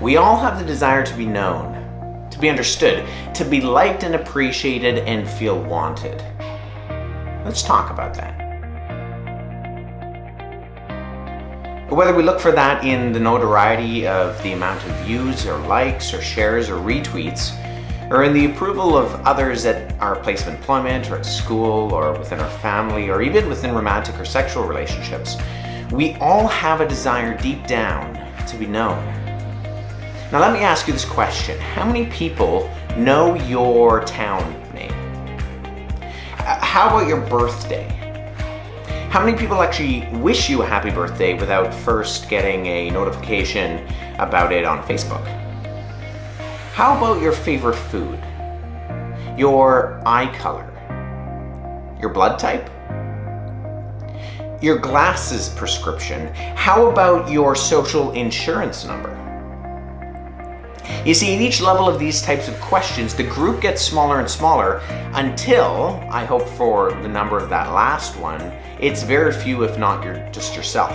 We all have the desire to be known, to be understood, to be liked and appreciated and feel wanted. Let's talk about that. Whether we look for that in the notoriety of the amount of views or likes or shares or retweets, or in the approval of others at our place of employment or at school or within our family or even within romantic or sexual relationships, we all have a desire deep down to be known. Now let me ask you this question. How many people know your town name? How about your birthday? How many people actually wish you a happy birthday without first getting a notification about it on Facebook? How about your favorite food? Your eye color? Your blood type? Your glasses prescription? How about your social insurance number? You see, at each level of these types of questions, the group gets smaller and smaller until, I hope for the number of that last one, it's very few if not just yourself.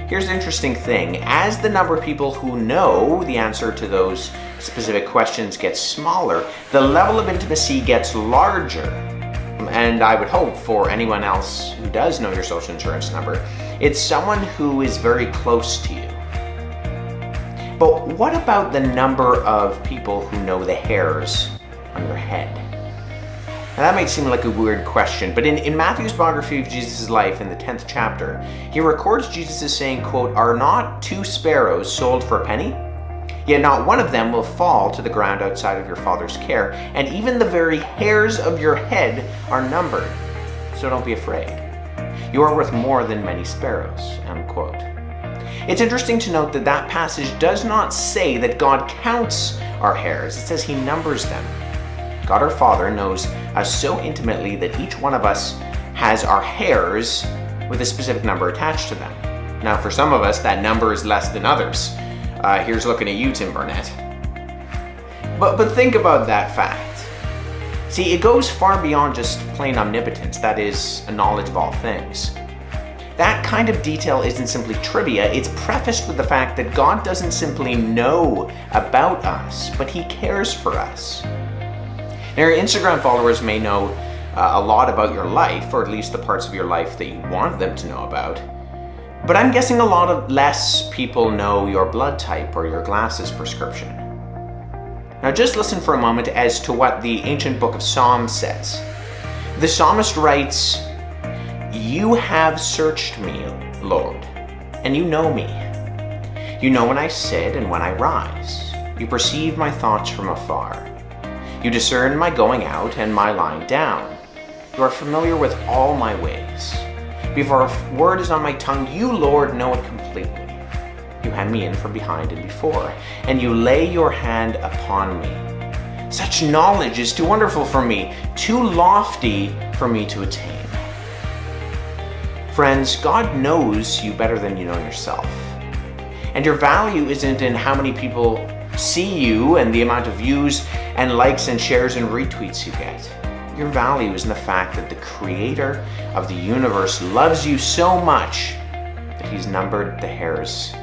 Here's the interesting thing. As the number of people who know the answer to those specific questions gets smaller, the level of intimacy gets larger. And I would hope for anyone else who does know your social insurance number, it's someone who is very close to you. But what about the number of people who know the hairs on your head? Now that might seem like a weird question, but in Matthew's biography of Jesus' life in the 10th chapter, he records Jesus as saying, quote, "Are not 2 sparrows sold for a penny? Yet not one of them will fall to the ground outside of your Father's care, and even the very hairs of your head are numbered. So don't be afraid. You are worth more than many sparrows," unquote. It's interesting to note that that passage does not say that God counts our hairs. It says he numbers them. God our Father knows us so intimately that each one of us has our hairs with a specific number attached to them. Now for some of us that number is less than others. Here's looking at you, Tim Burnett. But think about that fact. See, it goes far beyond just plain omnipotence, that is, a knowledge of all things. That kind of detail isn't simply trivia, it's prefaced with the fact that God doesn't simply know about us, but he cares for us. Now, your Instagram followers may know a lot about your life, or at least the parts of your life that you want them to know about. But I'm guessing a lot of less people know your blood type or your glasses prescription. Now just listen for a moment as to what the ancient book of Psalms says. The psalmist writes, "You have searched me, Lord, and you know me. You know when I sit and when I rise. You perceive my thoughts from afar. You discern my going out and my lying down. You are familiar with all my ways. Before a word is on my tongue, you, Lord, know it completely. You hem me in from behind and before, and you lay your hand upon me. Such knowledge is too wonderful for me, too lofty for me to attain." Friends, God knows you better than you know yourself. And your value isn't in how many people see you and the amount of views and likes and shares and retweets you get. Your value is in the fact that the creator of the universe loves you so much that he's numbered the hairs